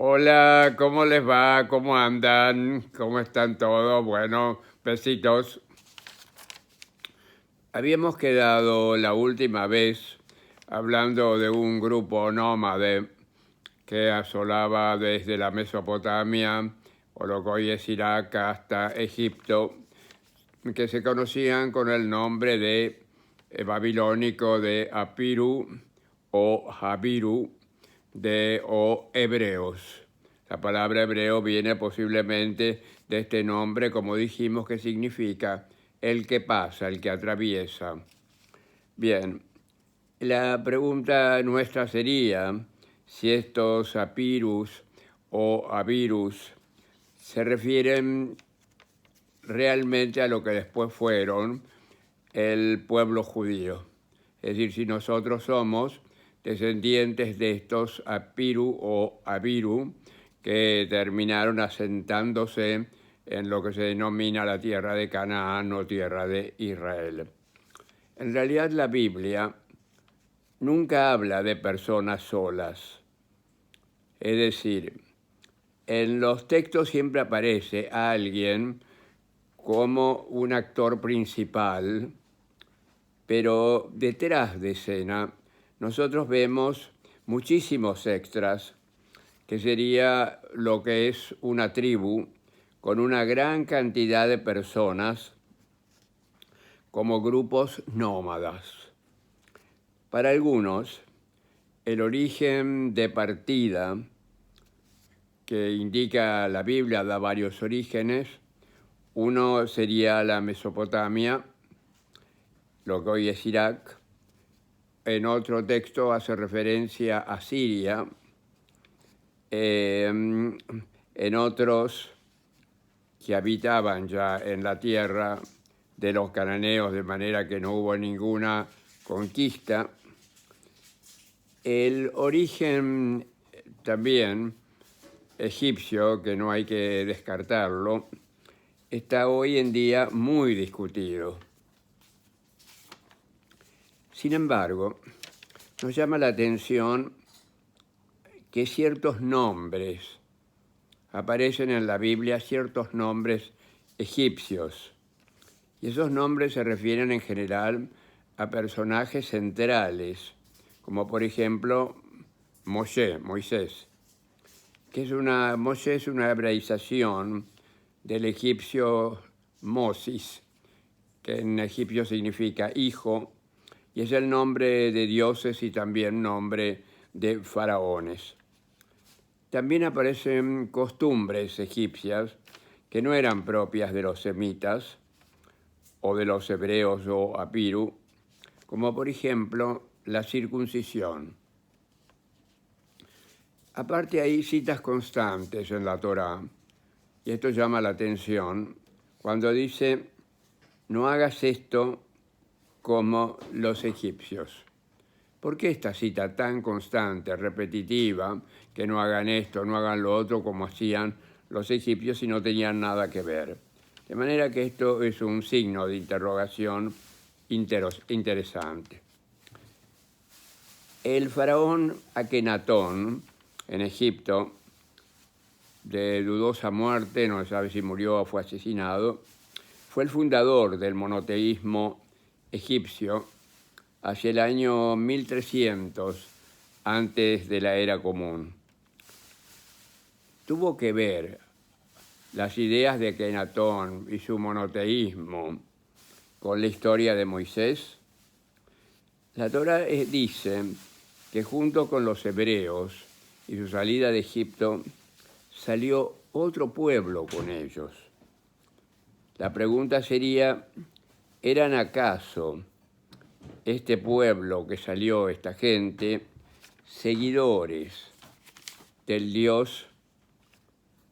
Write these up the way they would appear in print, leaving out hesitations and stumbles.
Hola, ¿cómo les va? ¿Cómo andan? ¿Cómo están todos? Bueno, besitos. Habíamos quedado la última vez hablando de un grupo nómade que asolaba desde la Mesopotamia, o lo que hoy es Irak, hasta Egipto, que se conocían con el nombre de babilónico de Apiru o Habiru o hebreos. La palabra hebreo viene posiblemente de este nombre, como dijimos, que significa el que pasa, el que atraviesa. Bien, la pregunta nuestra sería si estos apirus o avirus se refieren realmente a lo que después fueron el pueblo judío. Es decir, si nosotros somos descendientes de estos Apiru o Abiru que terminaron asentándose en lo que se denomina la tierra de Canaán o tierra de Israel. En realidad la Biblia nunca habla de personas solas. Es decir, en los textos siempre aparece alguien como un actor principal, pero detrás de escena nosotros vemos muchísimos extras, que sería lo que es una tribu con una gran cantidad de personas como grupos nómadas. Para algunos, el origen de partida que indica la Biblia da varios orígenes. Uno sería la Mesopotamia, lo que hoy es Irak. En otro texto hace referencia a Siria. En otros que habitaban ya en la tierra de los cananeos, de manera que no hubo ninguna conquista. El origen también egipcio, que no hay que descartarlo, está hoy en día muy discutido. Sin embargo, nos llama la atención que ciertos nombres aparecen en la Biblia, ciertos nombres egipcios. Y esos nombres se refieren en general a personajes centrales, como por ejemplo Moisés, Moshe es una hebraización del egipcio Mosis, que en egipcio significa hijo, y es el nombre de dioses y también nombre de faraones. También aparecen costumbres egipcias que no eran propias de los semitas o de los hebreos o apiru, como por ejemplo la circuncisión. Aparte hay citas constantes en la Torá, y esto llama la atención, cuando dice, no hagas esto como los egipcios. ¿Por qué esta cita tan constante, repetitiva, que no hagan esto, no hagan lo otro como hacían los egipcios y no tenían nada que ver? De manera que esto es un signo de interrogación interesante. El faraón Akenatón en Egipto, de dudosa muerte, no se sabe si murió o fue asesinado, fue el fundador del monoteísmo egipcio hacia el año 1300 antes de la era común. Tuvo que ver las ideas de Akenatón y su monoteísmo con la historia de Moisés. La Torá dice que junto con los hebreos y su salida de Egipto salió otro pueblo con ellos. La pregunta sería, ¿eran acaso este pueblo que salió, esta gente, seguidores del dios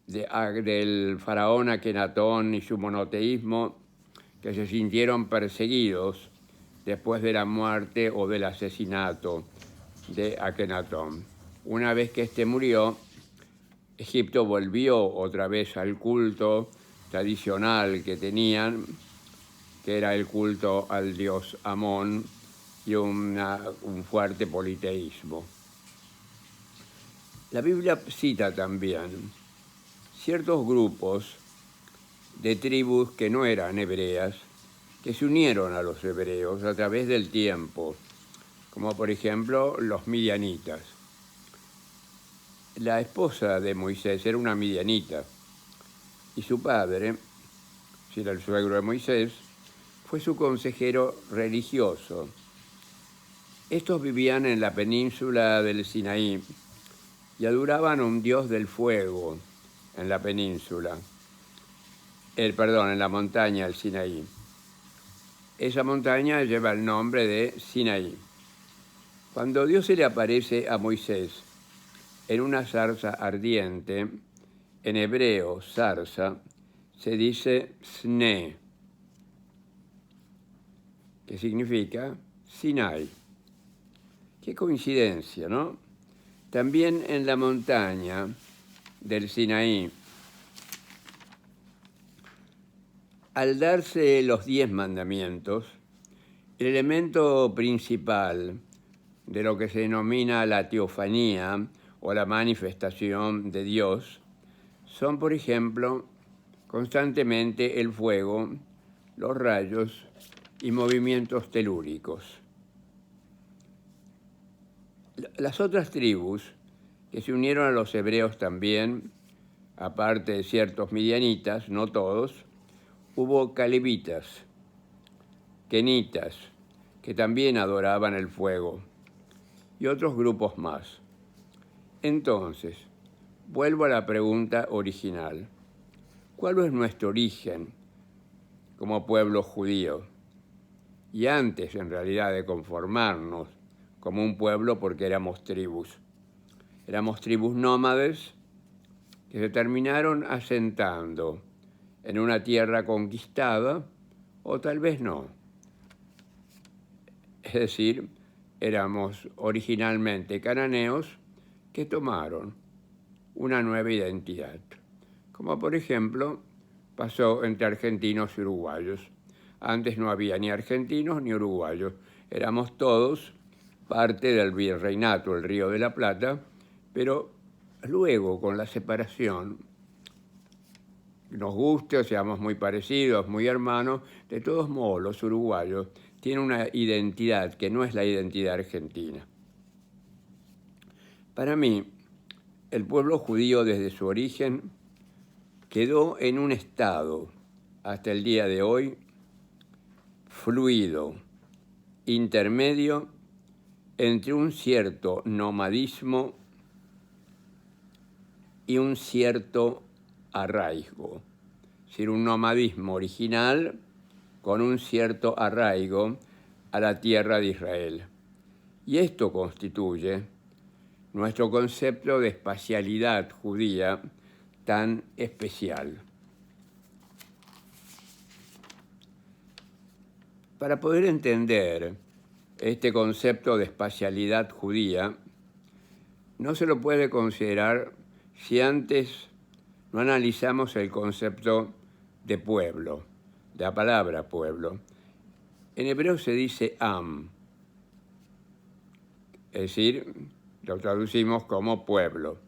del faraón Akenatón y su monoteísmo, que se sintieron perseguidos después de la muerte o del asesinato de Akenatón? Una vez que éste murió, Egipto volvió otra vez al culto tradicional que tenían, que era el culto al dios Amón y un fuerte politeísmo. La Biblia cita también ciertos grupos de tribus que no eran hebreas, que se unieron a los hebreos a través del tiempo, como por ejemplo los midianitas. La esposa de Moisés era una midianita y su padre, si era el suegro de Moisés, fue su consejero religioso. Estos vivían en la península del Sinaí y adoraban a un dios del fuego en la península. En la montaña del Sinaí. Esa montaña lleva el nombre de Sinaí. Cuando Dios se le aparece a Moisés en una zarza ardiente, en hebreo zarza, se dice sne, que significa Sinai. Qué coincidencia, ¿no? También en la montaña del Sinaí, al darse los 10 mandamientos, el elemento principal de lo que se denomina la teofanía o la manifestación de Dios son, por ejemplo, constantemente el fuego, los rayos y movimientos telúricos. Las otras tribus que se unieron a los hebreos también, aparte de ciertos midianitas, no todos, hubo calebitas, kenitas, que también adoraban el fuego, y otros grupos más. Entonces, vuelvo a la pregunta original. ¿Cuál es nuestro origen como pueblo judío? Y antes, en realidad, de conformarnos como un pueblo, porque éramos tribus. Éramos tribus nómades que se terminaron asentando en una tierra conquistada, o tal vez no. Es decir, éramos originalmente cananeos que tomaron una nueva identidad, como por ejemplo pasó entre argentinos y uruguayos. Antes no había ni argentinos ni uruguayos, éramos todos parte del virreinato, el Río de la Plata, pero luego con la separación, nos guste o seamos muy parecidos, muy hermanos, de todos modos los uruguayos tienen una identidad que no es la identidad argentina. Para mí, el pueblo judío desde su origen quedó en un estado, hasta el día de hoy, fluido, intermedio, entre un cierto nomadismo y un cierto arraigo. Es decir, un nomadismo original con un cierto arraigo a la tierra de Israel. Y esto constituye nuestro concepto de espacialidad judía tan especial. Para poder entender este concepto de espacialidad judía, no se lo puede considerar si antes no analizamos el concepto de pueblo, de la palabra pueblo. En hebreo se dice am, es decir, lo traducimos como pueblo.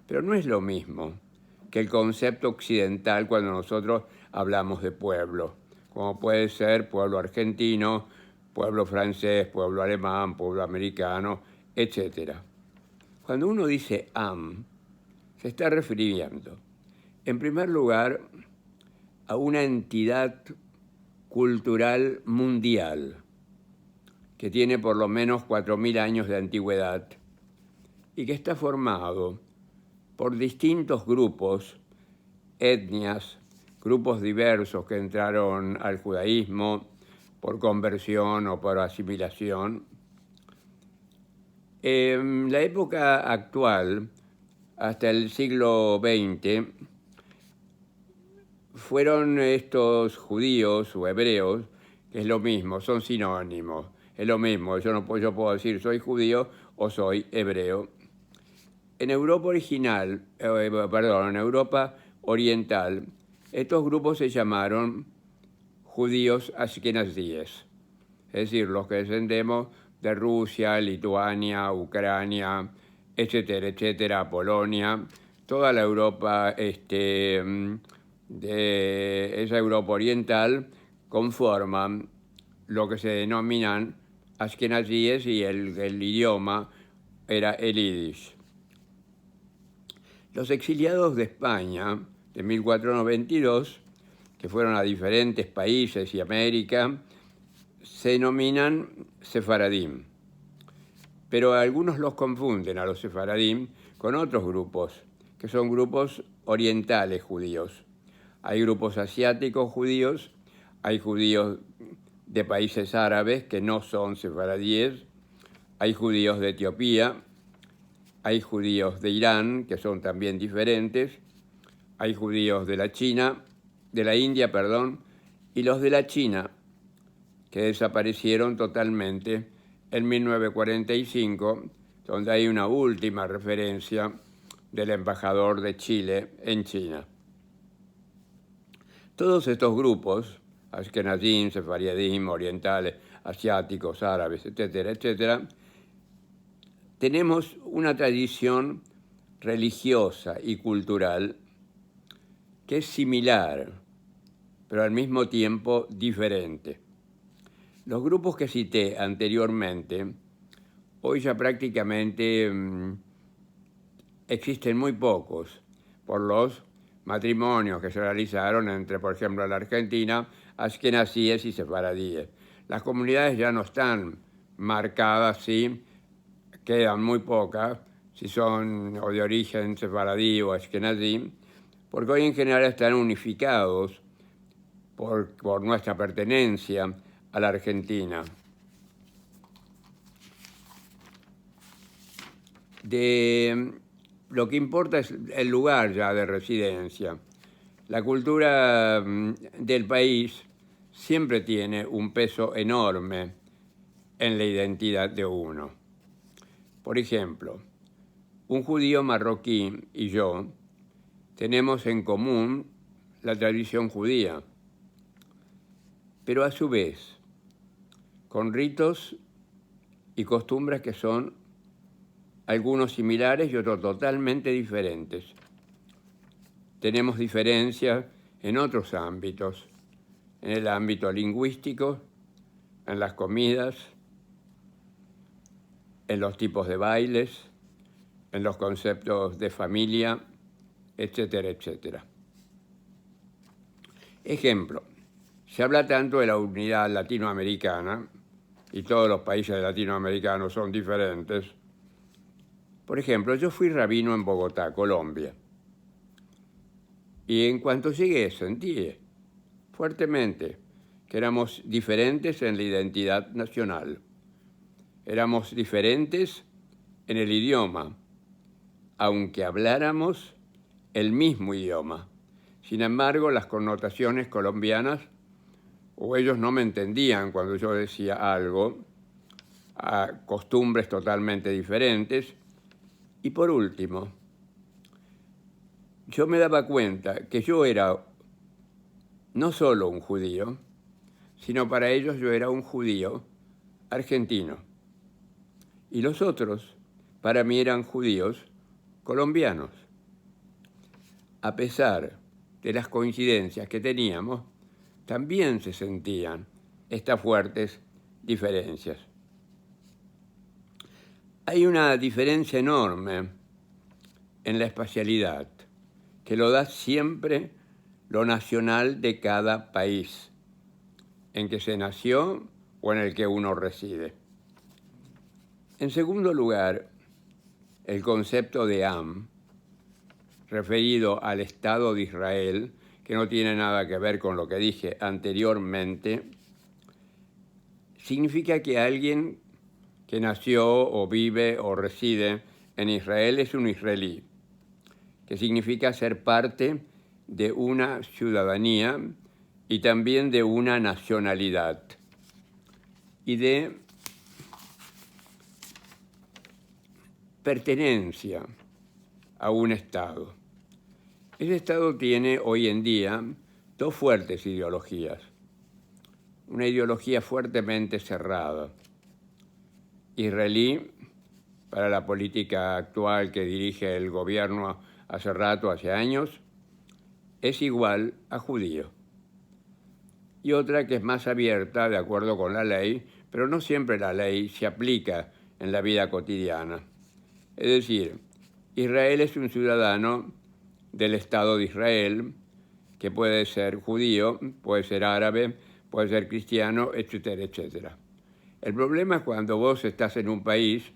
Pero no es lo mismo que el concepto occidental cuando nosotros hablamos de pueblo, como puede ser pueblo argentino, pueblo francés, pueblo alemán, pueblo americano, etc. Cuando uno dice am, se está refiriendo, en primer lugar, a una entidad cultural mundial que tiene por lo menos 4.000 años de antigüedad y que está formado por distintos grupos, etnias, grupos diversos que entraron al judaísmo por conversión o por asimilación. En la época actual, hasta el siglo XX, fueron estos judíos o hebreos, que es lo mismo, son sinónimos, es lo mismo, yo puedo decir soy judío o soy hebreo. En Europa en Europa oriental, estos grupos se llamaron judíos ashkenazíes, es decir, los que descendemos de Rusia, Lituania, Ucrania, etcétera, etcétera, Polonia, toda la Europa, de esa Europa oriental, conforman lo que se denominan askenazíes y el idioma era el yiddish. Los exiliados de España de 1492, que fueron a diferentes países y América, se denominan sefaradim. Pero algunos los confunden a los sefaradim con otros grupos, que son grupos orientales judíos. Hay grupos asiáticos judíos, hay judíos de países árabes que no son sefaradíes, hay judíos de Etiopía, hay judíos de Irán, que son también diferentes, hay judíos de la India, y los de la China, que desaparecieron totalmente en 1945, donde hay una última referencia del embajador de Chile en China. Todos estos grupos, askenazim, sefaradim, orientales, asiáticos, árabes, etcétera, etcétera, tenemos una tradición religiosa y cultural que es similar, pero al mismo tiempo diferente. Los grupos que cité anteriormente, hoy ya prácticamente existen muy pocos, por los matrimonios que se realizaron entre, por ejemplo, la Argentina, askenazíes y sefaradíes. Las comunidades ya no están marcadas, sí, quedan muy pocas, si son o de origen sefaradí o askenazí, porque hoy en general están unificados por nuestra pertenencia a la Argentina. Lo que importa es el lugar ya de residencia. La cultura del país siempre tiene un peso enorme en la identidad de uno. Por ejemplo, un judío marroquí y yo tenemos en común la tradición judía, pero a su vez con ritos y costumbres que son algunos similares y otros totalmente diferentes. Tenemos diferencias en otros ámbitos, en el ámbito lingüístico, en las comidas, en los tipos de bailes, en los conceptos de familia, etcétera, etcétera. Ejemplo, se habla tanto de la unidad latinoamericana, y todos los países latinoamericanos son diferentes. Por ejemplo, yo fui rabino en Bogotá, Colombia, y en cuanto llegué sentí fuertemente que éramos diferentes en la identidad nacional. Éramos diferentes en el idioma, aunque habláramos el mismo idioma. Sin embargo, las connotaciones colombianas, o ellos no me entendían cuando yo decía algo, a costumbres totalmente diferentes. Y por último, yo me daba cuenta que yo era no solo un judío, sino para ellos yo era un judío argentino. Y los otros, para mí, eran judíos colombianos. A pesar de las coincidencias que teníamos, también se sentían estas fuertes diferencias. Hay una diferencia enorme en la espacialidad, que lo da siempre lo nacional de cada país en que se nació o en el que uno reside. En segundo lugar, el concepto de Am, referido al Estado de Israel, que no tiene nada que ver con lo que dije anteriormente, significa que alguien que nació o vive o reside en Israel es un israelí, que significa ser parte de una ciudadanía y también de una nacionalidad y de pertenencia a un Estado. Ese Estado tiene hoy en día dos fuertes ideologías. Una ideología fuertemente cerrada, israelí para la política actual que dirige el gobierno hace rato, hace años, es igual a judío. Y otra que es más abierta, de acuerdo con la ley, pero no siempre la ley se aplica en la vida cotidiana. Es decir, Israel es un ciudadano del Estado de Israel, que puede ser judío, puede ser árabe, puede ser cristiano, etcétera, etcétera. El problema es cuando vos estás en un país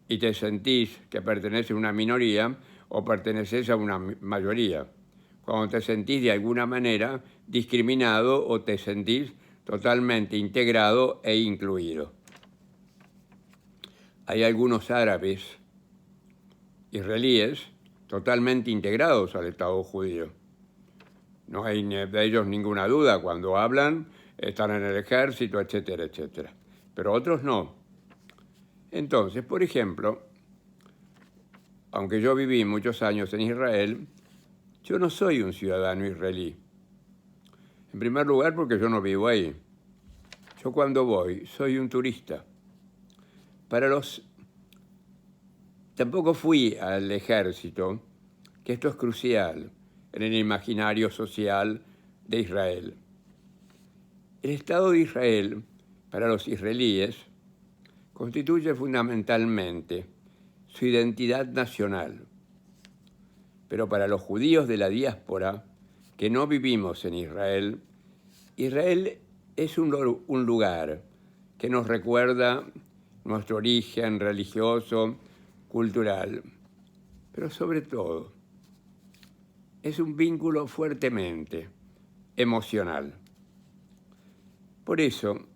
y te sentís que perteneces a una minoría o perteneces a una mayoría. Cuando te sentís de alguna manera discriminado o te sentís totalmente integrado e incluido. Hay algunos árabes israelíes totalmente integrados al Estado judío. No hay de ellos ninguna duda. Cuando hablan, están en el ejército, etcétera, etcétera. Pero otros no. Entonces, por ejemplo, aunque yo viví muchos años en Israel, yo no soy un ciudadano israelí. En primer lugar, porque yo no vivo ahí. Yo cuando voy, soy un turista. Tampoco fui al ejército, que esto es crucial en el imaginario social de Israel. El Estado de Israel, para los israelíes, constituye fundamentalmente su identidad nacional. Pero para los judíos de la diáspora, que no vivimos en Israel, Israel es un lugar que nos recuerda nuestro origen religioso, cultural, pero sobre todo es un vínculo fuertemente emocional. Por eso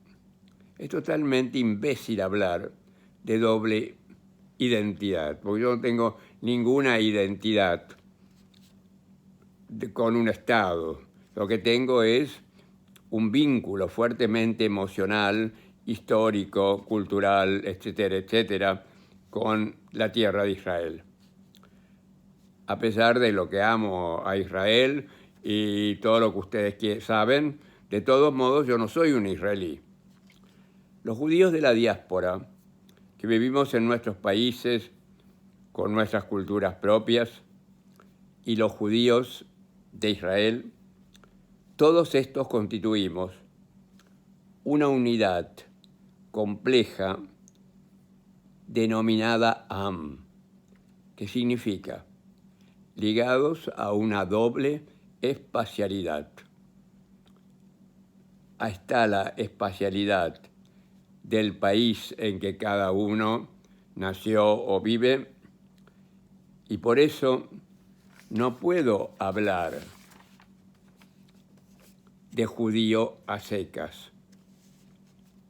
es totalmente imbécil hablar de doble identidad, porque yo no tengo ninguna identidad con un Estado. Lo que tengo es un vínculo fuertemente emocional, histórico, cultural, etcétera, etcétera, con la tierra de Israel. A pesar de lo que amo a Israel y todo lo que ustedes saben, de todos modos yo no soy un israelí. Los judíos de la diáspora, que vivimos en nuestros países con nuestras culturas propias, y los judíos de Israel, todos estos constituimos una unidad compleja denominada Am, que significa ligados a una doble espacialidad. Ahí está la espacialidad del país en que cada uno nació o vive, y por eso no puedo hablar de judío a secas,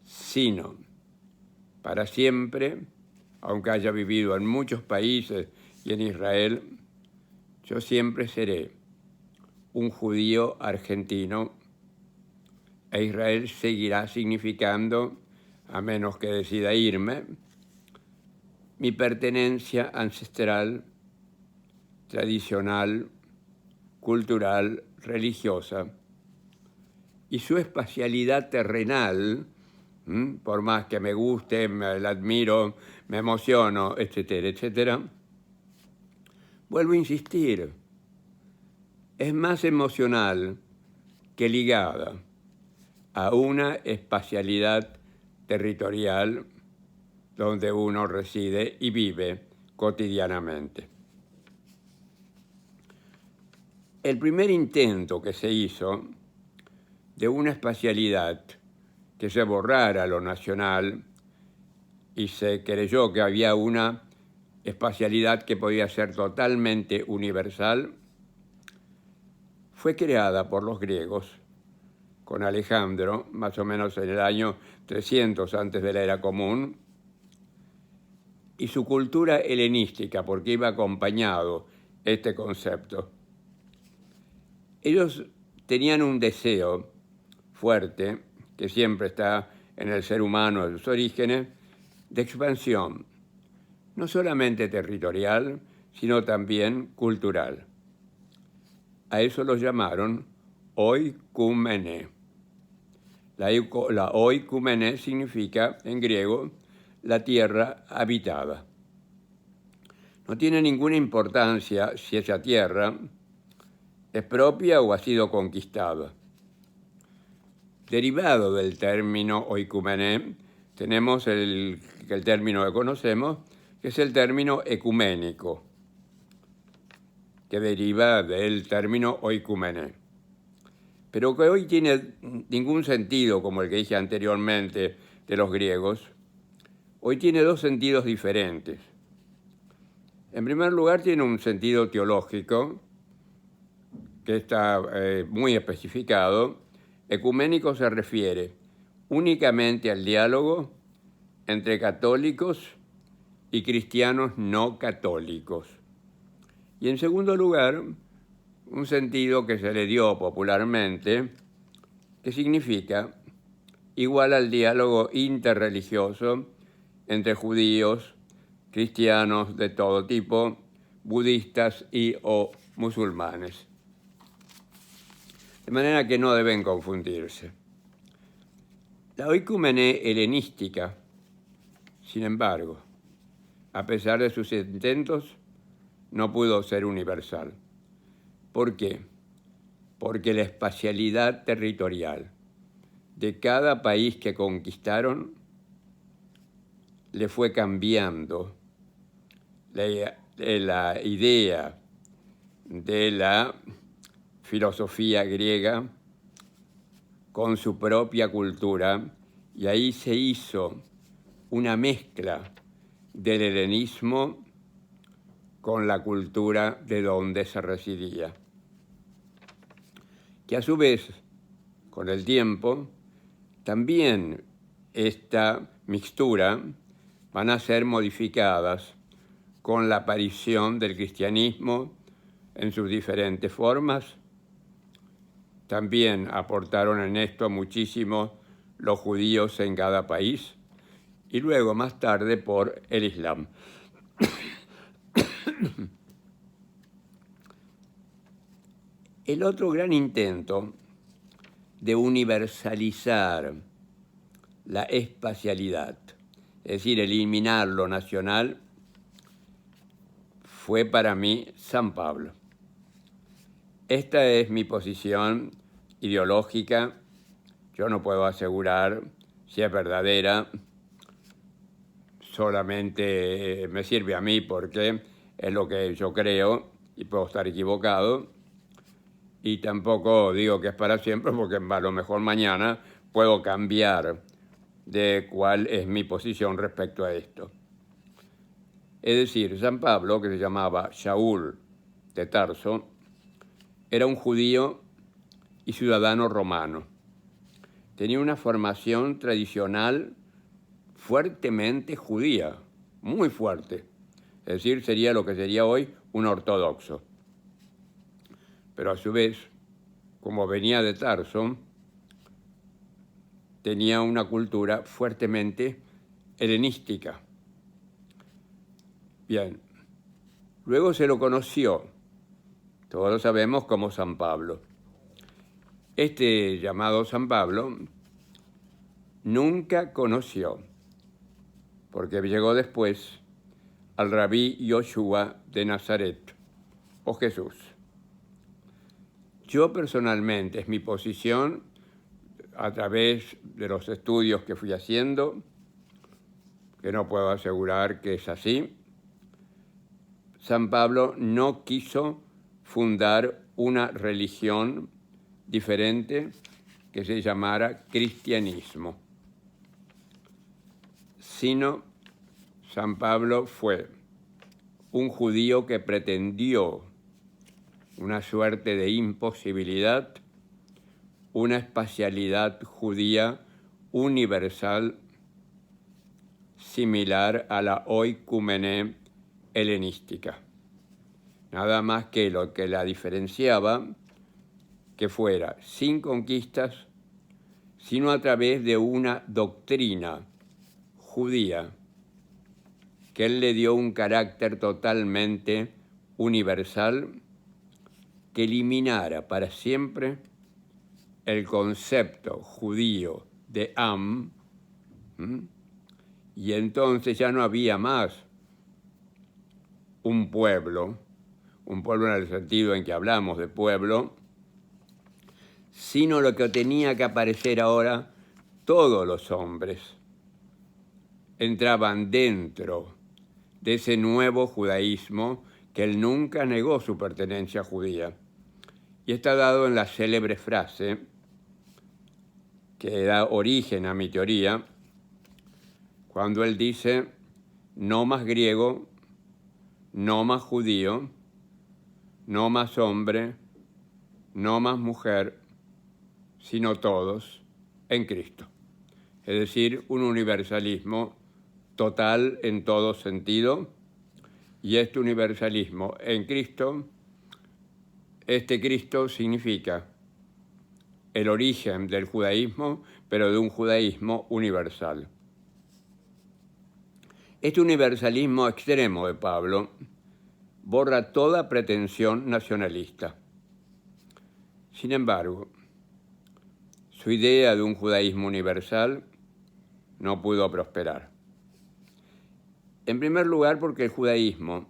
sino para siempre, aunque haya vivido en muchos países y en Israel, yo siempre seré un judío argentino, e Israel seguirá significando, a menos que decida irme, mi pertenencia ancestral, tradicional, cultural, religiosa, y su espacialidad terrenal, por más que me guste, la admiro, me emociono, etcétera, etcétera. Vuelvo a insistir, es más emocional que ligada a una espacialidad territorial donde uno reside y vive cotidianamente. El primer intento que se hizo de una espacialidad que se borrara lo nacional y se creyó que había una espacialidad que podía ser totalmente universal, fue creada por los griegos con Alejandro, más o menos en el año 300 antes de la era común, y su cultura helenística, porque iba acompañado este concepto. Ellos tenían un deseo fuerte, que siempre está en el ser humano, en sus orígenes, de expansión, no solamente territorial, sino también cultural. A eso lo llamaron oikoumene. La oikoumene significa, en griego, la tierra habitada. No tiene ninguna importancia si esa tierra es propia o ha sido conquistada. Derivado del término oikumené, tenemos el término que conocemos, que es el término ecuménico, que deriva del término oikumené, pero que hoy tiene ningún sentido, como el que dije anteriormente de los griegos. Hoy tiene dos sentidos diferentes. En primer lugar, tiene un sentido teológico, que está muy especificado. Ecuménico se refiere únicamente al diálogo entre católicos y cristianos no católicos. Y en segundo lugar, un sentido que se le dio popularmente, que significa igual al diálogo interreligioso entre judíos, cristianos de todo tipo, budistas y o musulmanes. De manera que no deben confundirse. La oikumené helenística, sin embargo, a pesar de sus intentos, no pudo ser universal. ¿Por qué? Porque la espacialidad territorial de cada país que conquistaron le fue cambiando la idea de la filosofía griega con su propia cultura, y ahí se hizo una mezcla del helenismo con la cultura de donde se residía, que a su vez, con el tiempo, también esta mixtura van a ser modificadas con la aparición del cristianismo en sus diferentes formas. También aportaron en esto muchísimo los judíos en cada país y luego más tarde por el Islam. El otro gran intento de universalizar la espacialidad, es decir, eliminar lo nacional, fue para mí San Pablo. Esta es mi posición ideológica. Yo no puedo asegurar si es verdadera, solamente me sirve a mí porque es lo que yo creo y puedo estar equivocado. Y tampoco digo que es para siempre porque a lo mejor mañana puedo cambiar de cuál es mi posición respecto a esto. Es decir, San Pablo, que se llamaba Shaul de Tarso, era un judío y ciudadano romano. Tenía una formación tradicional fuertemente judía, muy fuerte. Es decir, sería lo que sería hoy un ortodoxo. Pero a su vez, como venía de Tarso, tenía una cultura fuertemente helenística. Bien, luego se lo conoció, todos lo sabemos, como San Pablo. Este llamado San Pablo nunca conoció, porque llegó después, al rabí Yoshua de Nazaret, o Jesús. Yo personalmente, es mi posición, a través de los estudios que fui haciendo, que no puedo asegurar que es así, San Pablo no quiso fundar una religión diferente que se llamara cristianismo, sino San Pablo fue un judío que pretendió una suerte de imposibilidad, una espacialidad judía universal similar a la oikumené helenística. Nada más que lo que la diferenciaba, que fuera sin conquistas, sino a través de una doctrina judía que él le dio un carácter totalmente universal, que eliminara para siempre el concepto judío de Am, y entonces ya no había más un pueblo en el sentido en que hablamos de pueblo, sino lo que tenía que aparecer ahora, todos los hombres entraban dentro de ese nuevo judaísmo que él nunca negó su pertenencia judía. Y está dado en la célebre frase que da origen a mi teoría, cuando él dice, no más griego, no más judío, no más hombre, no más mujer, sino todos en Cristo. Es decir, un universalismo total en todo sentido, y este universalismo en Cristo, este Cristo significa el origen del judaísmo, pero de un judaísmo universal. Este universalismo extremo de Pablo borra toda pretensión nacionalista. Sin embargo, su idea de un judaísmo universal no pudo prosperar. En primer lugar, porque el judaísmo,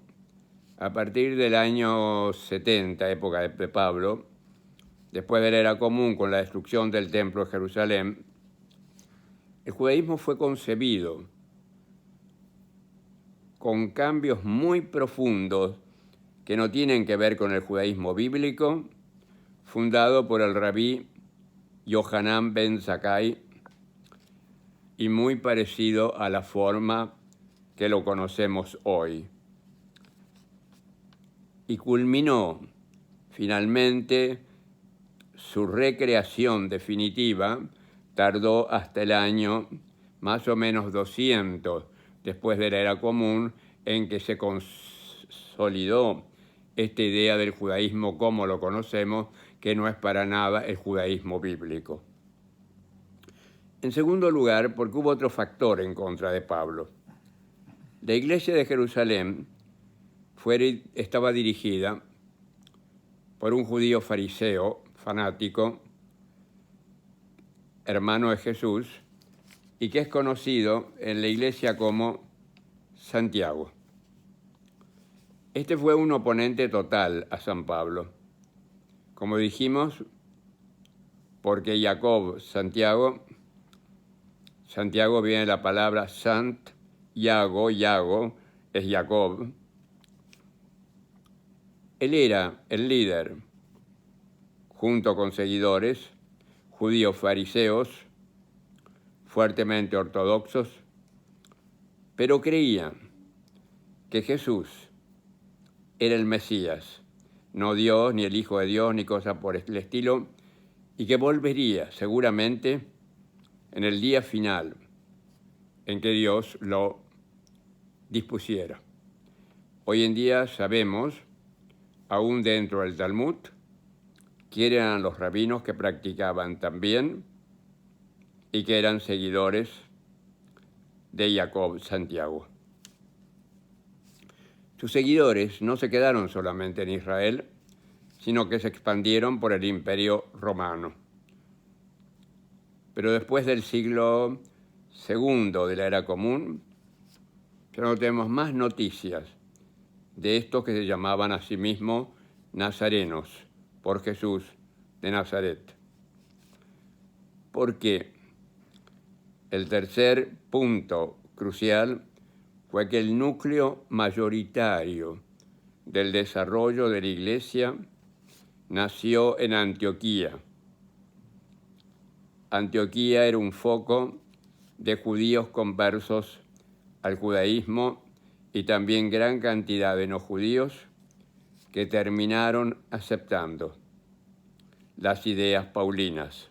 a partir del año 70, época de Pablo, después de la era común con la destrucción del templo de Jerusalén, el judaísmo fue concebido con cambios muy profundos que no tienen que ver con el judaísmo bíblico, fundado por el rabí Yohanan ben Zakkai, y muy parecido a la forma que lo conocemos hoy. Y culminó finalmente su recreación definitiva, tardó hasta el año más o menos 200 después de la era común, en que se consolidó esta idea del judaísmo como lo conocemos, que no es para nada el judaísmo bíblico. En segundo lugar, porque hubo otro factor en contra de Pablo. La iglesia de Jerusalén estaba dirigida por un judío fariseo, fanático, hermano de Jesús, y que es conocido en la iglesia como Santiago. Este fue un oponente total a San Pablo. Como dijimos, porque Santiago viene de la palabra Sant, Iago es Jacob. Él era el líder, junto con seguidores, judíos fariseos, fuertemente ortodoxos, pero creían que Jesús era el Mesías, no Dios, ni el Hijo de Dios, ni cosa por el estilo, y que volvería seguramente en el día final en que Dios lo dispusiera. Hoy en día sabemos, aún dentro del Talmud, quiénes eran los rabinos que practicaban también y que eran seguidores de Jacob Santiago. Sus seguidores no se quedaron solamente en Israel, sino que se expandieron por el Imperio Romano. Pero después del siglo II de la era común, ya no tenemos más noticias de estos que se llamaban a sí mismos nazarenos, por Jesús de Nazaret. Porque el tercer punto crucial fue que el núcleo mayoritario del desarrollo de la Iglesia nació en Antioquía. Antioquía era un foco de judíos conversos al judaísmo y también gran cantidad de no judíos que terminaron aceptando las ideas paulinas.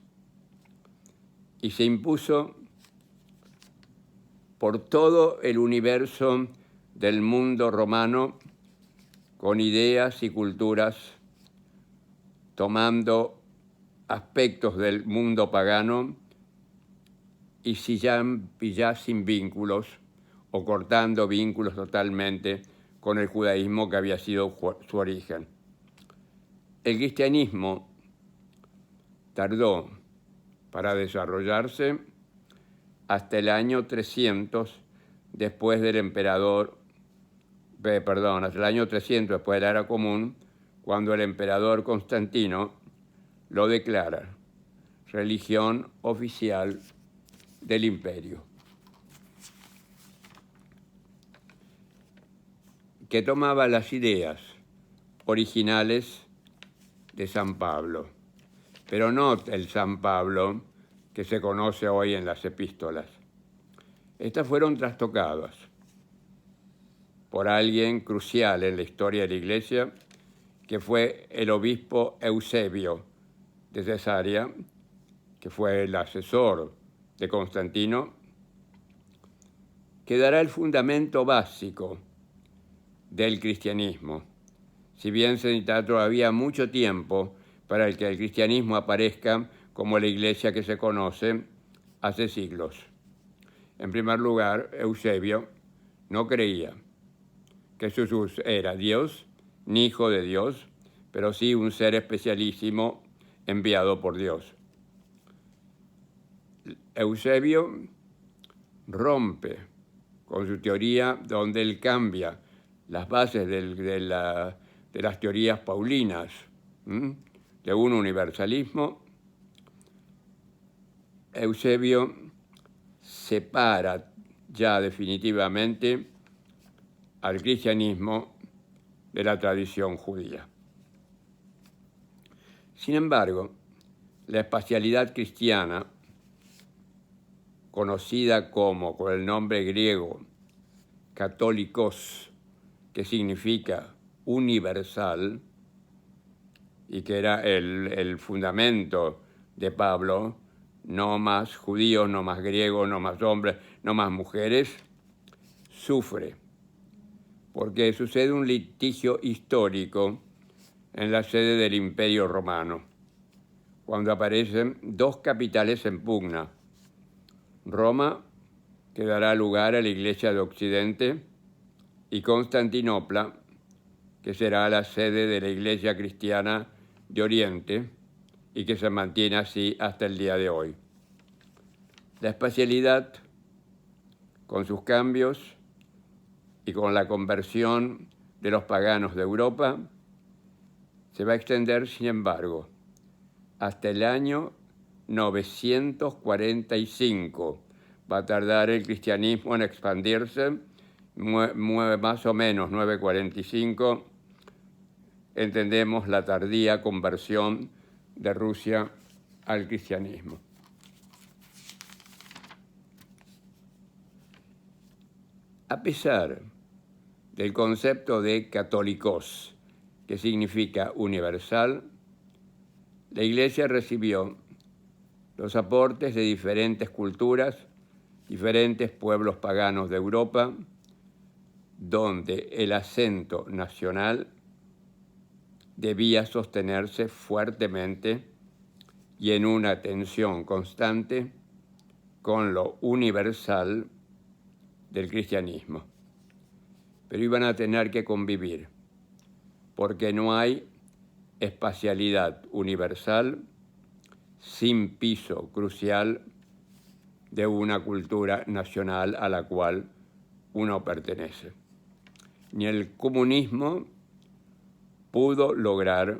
Y se impuso por todo el universo del mundo romano con ideas y culturas, tomando aspectos del mundo pagano y ya sin vínculos o cortando vínculos totalmente con el judaísmo que había sido su origen. El cristianismo tardó para desarrollarse hasta el año 300 después del emperador hasta el año 300 después de la era común, cuando el emperador Constantino lo declara religión oficial del imperio, que tomaba las ideas originales de San Pablo, pero no el San Pablo que se conoce hoy en las epístolas. Estas fueron trastocadas por alguien crucial en la historia de la Iglesia, que fue el obispo Eusebio de Cesarea, que fue el asesor de Constantino, que dará el fundamento básico del cristianismo, si bien se necesita todavía mucho tiempo para que el cristianismo aparezca como la Iglesia que se conoce hace siglos. En primer lugar, Eusebio no creía que Jesús era Dios, ni hijo de Dios, pero sí un ser especialísimo enviado por Dios. Eusebio rompe con su teoría, donde él cambia las bases de las teorías paulinas, de un universalismo. Eusebio separa ya definitivamente al cristianismo de la tradición judía. Sin embargo, la espacialidad cristiana, conocida con el nombre griego católicos, que significa universal, y que era el fundamento de Pablo, no más judíos, no más griegos, no más hombres, no más mujeres, sufre, porque sucede un litigio histórico en la sede del Imperio Romano, cuando aparecen dos capitales en pugna: Roma, que dará lugar a la Iglesia de Occidente, y Constantinopla, que será la sede de la Iglesia cristiana de Oriente y que se mantiene así hasta el día de hoy. La espacialidad, con sus cambios y con la conversión de los paganos de Europa, se va a extender, sin embargo, hasta el año 945. Va a tardar el cristianismo en expandirse, más o menos 945, entendemos la tardía conversión de Rusia al cristianismo. A pesar del concepto de católicos, que significa universal, la Iglesia recibió los aportes de diferentes culturas, diferentes pueblos paganos de Europa, donde el acento nacional debía sostenerse fuertemente y en una tensión constante con lo universal del cristianismo. Pero iban a tener que convivir, porque no hay espacialidad universal sin piso crucial de una cultura nacional a la cual uno pertenece. Ni el comunismo pudo lograr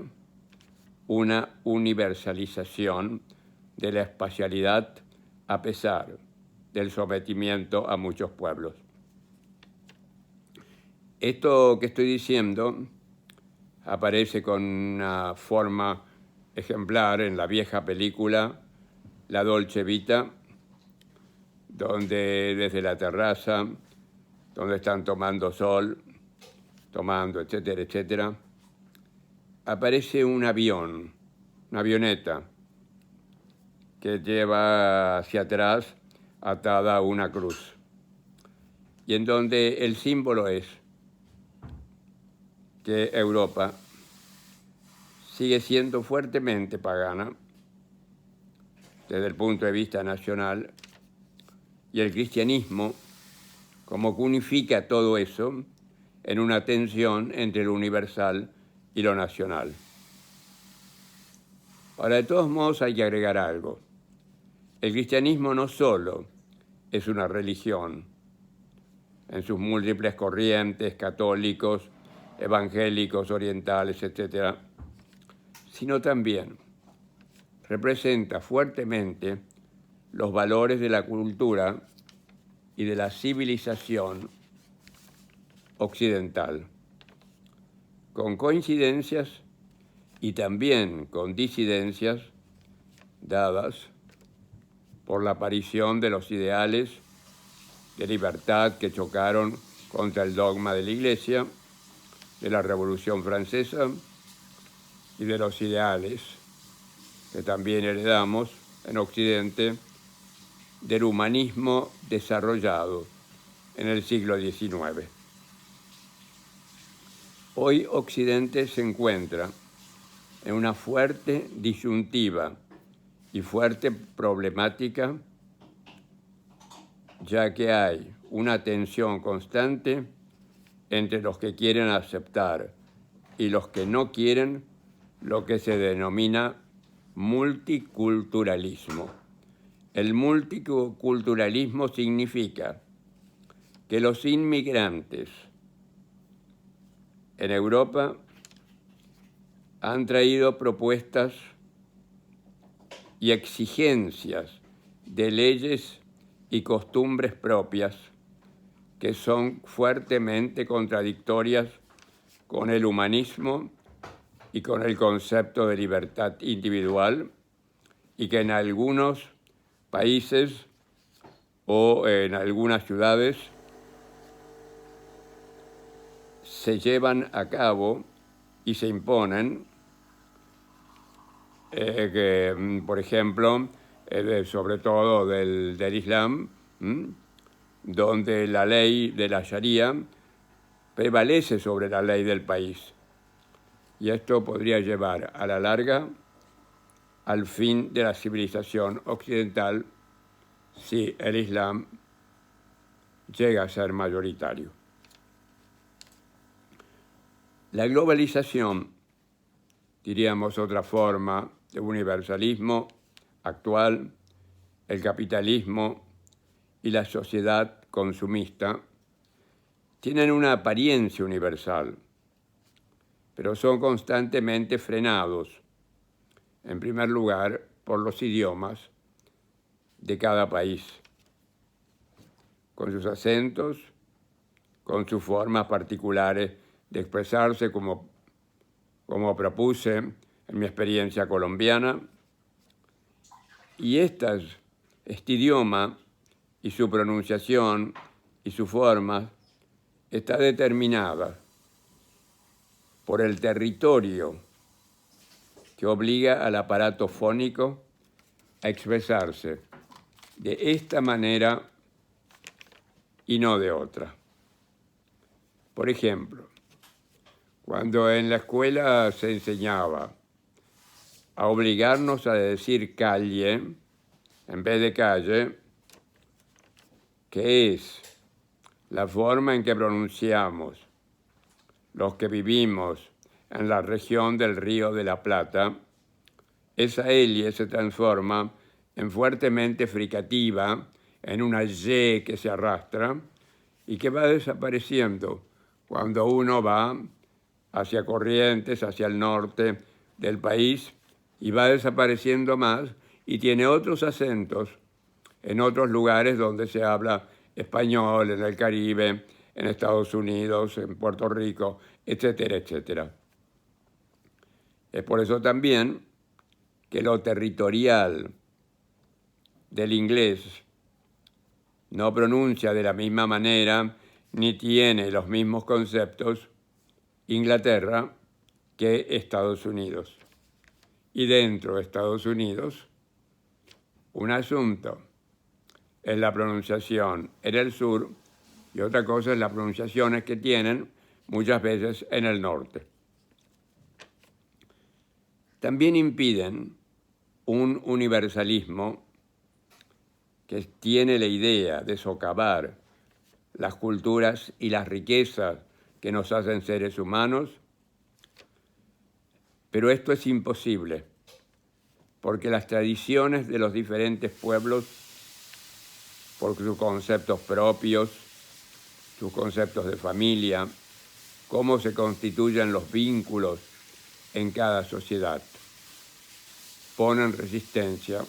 una universalización de la espacialidad a pesar del sometimiento a muchos pueblos. Esto que estoy diciendo aparece con una forma ejemplar en la vieja película La Dolce Vita, donde desde la terraza, donde están tomando sol, etcétera, etcétera, aparece un avión, una avioneta, que lleva hacia atrás atada a una cruz, y en donde el símbolo es que Europa sigue siendo fuertemente pagana desde el punto de vista nacional, y el cristianismo como que unifica todo eso en una tensión entre lo universal y lo nacional. Ahora, de todos modos, hay que agregar algo. El cristianismo no solo es una religión, en sus múltiples corrientes, católicos, evangélicos, orientales, etc., sino también representa fuertemente los valores de la cultura y de la civilización occidental, con coincidencias y también con disidencias dadas por la aparición de los ideales de libertad que chocaron contra el dogma de la Iglesia, de la Revolución Francesa y de los ideales que también heredamos en Occidente del humanismo desarrollado en el siglo XIX. Hoy Occidente se encuentra en una fuerte disyuntiva y fuerte problemática, ya que hay una tensión constante entre los que quieren aceptar y los que no quieren lo que se denomina multiculturalismo. El multiculturalismo significa que los inmigrantes en Europa han traído propuestas y exigencias de leyes y costumbres propias que son fuertemente contradictorias con el humanismo y con el concepto de libertad individual, y que en algunos países o en algunas ciudades se llevan a cabo y se imponen, por ejemplo, sobre todo del Islam, donde la ley de la Sharia prevalece sobre la ley del país. Y esto podría llevar a la larga al fin de la civilización occidental si el Islam llega a ser mayoritario. La globalización, diríamos otra forma de universalismo actual, el capitalismo y la sociedad consumista, tienen una apariencia universal, pero son constantemente frenados, en primer lugar, por los idiomas de cada país, con sus acentos, con sus formas particulares de expresarse, como propuse en mi experiencia colombiana. Y este idioma y su pronunciación y su forma está determinada por el territorio que obliga al aparato fónico a expresarse de esta manera y no de otra. Por ejemplo, cuando en la escuela se enseñaba a obligarnos a decir calle en vez de calle, que es la forma en que pronunciamos los que vivimos en la región del Río de la Plata, esa L se transforma en fuertemente fricativa, en una Y que se arrastra y que va desapareciendo cuando uno va hacia Corrientes, hacia el norte del país, y va desapareciendo más y tiene otros acentos en otros lugares donde se habla español, en el Caribe, en Estados Unidos, en Puerto Rico, etcétera, etcétera. Es por eso también que lo territorial del inglés no pronuncia de la misma manera ni tiene los mismos conceptos Inglaterra que Estados Unidos. Y dentro de Estados Unidos, un asunto es la pronunciación en el sur y otra cosa es las pronunciaciones que tienen muchas veces en el norte. También impiden un universalismo que tiene la idea de socavar las culturas y las riquezas que nos hacen seres humanos, pero esto es imposible, porque las tradiciones de los diferentes pueblos, por sus conceptos propios, sus conceptos de familia, cómo se constituyen los vínculos en cada sociedad. Ponen resistencia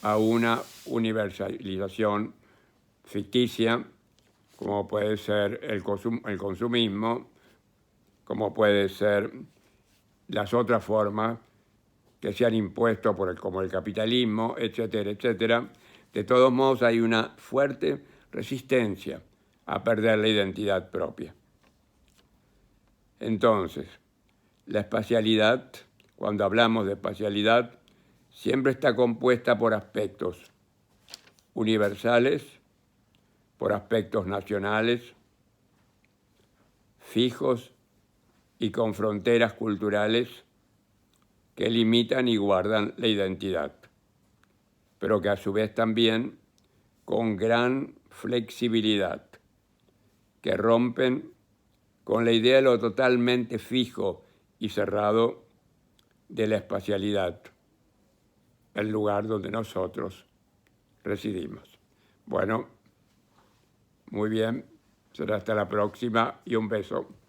a una universalización ficticia, como puede ser el consumismo, como puede ser las otras formas que se han impuesto como el capitalismo, etcétera, etcétera. De todos modos, hay una fuerte resistencia a perder la identidad propia. Entonces, la espacialidad, cuando hablamos de espacialidad, siempre está compuesta por aspectos universales, por aspectos nacionales, fijos y con fronteras culturales que limitan y guardan la identidad, pero que a su vez también con gran flexibilidad, que rompen con la idea de lo totalmente fijo y cerrado de la espacialidad, el lugar donde nosotros residimos. Bueno, muy bien, será hasta la próxima y un beso.